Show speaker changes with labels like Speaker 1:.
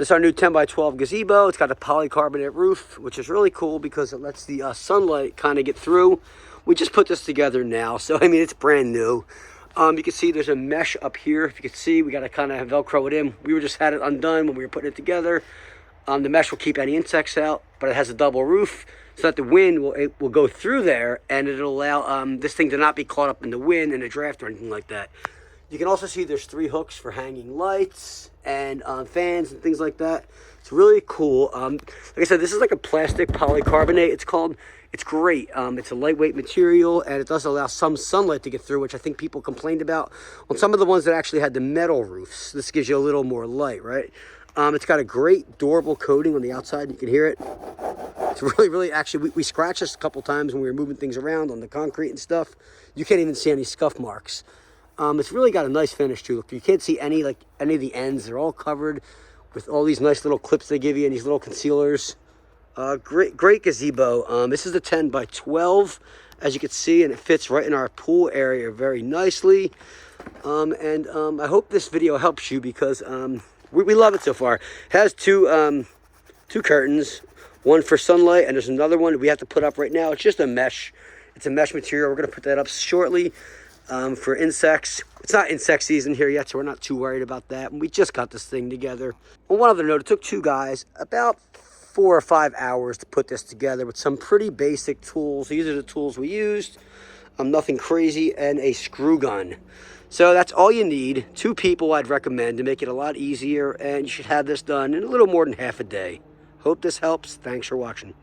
Speaker 1: This is our new 10 by 12 gazebo. It's got a polycarbonate roof, which is really cool because it lets the sunlight kind of get through. We just put this together now, so I mean, it's brand new. You can see there's a mesh up here. If you can see, we got to kind of Velcro it in. We just had it undone when we were putting it together. The mesh will keep any insects out, but it has a double roof so that the wind will go through there, and it'll allow this thing to not be caught up in the wind and a draft or anything like that. You can also see there's 3 hooks for hanging lights and fans and things like that. It's really cool. Like I said, this is like a plastic polycarbonate, it's called. It's great. It's a lightweight material, and it does allow some sunlight to get through, which I think people complained about on some of the ones that actually had the metal roofs. This gives you a little more light, right? It's got a great durable coating on the outside. You can hear it. It's really, actually, we scratched this a couple times when we were moving things around on the concrete and stuff. You can't even see any scuff marks. It's really got a nice finish too. Look, you can't see any of the ends. They're all covered with all these nice little clips they give you and these little concealers. Great gazebo. This is the 10 by 12, as you can see, and it fits right in our pool area very nicely. I hope this video helps you because we love it so far. It has two curtains, one for sunlight, and there's another one we have to put up right now. It's just a mesh. It's a mesh material. We're going to put that up shortly. For insects. It's not insect season here yet, so we're not too worried about that. And we just got this thing together. On one other note, it took 2 guys about 4 or 5 hours to put this together with some pretty basic tools. These are the tools we used. Nothing crazy, and a screw gun. So that's all you need. 2 people I'd recommend to make it a lot easier, and you should have this done in a little more than half a day. Hope this helps. Thanks for watching.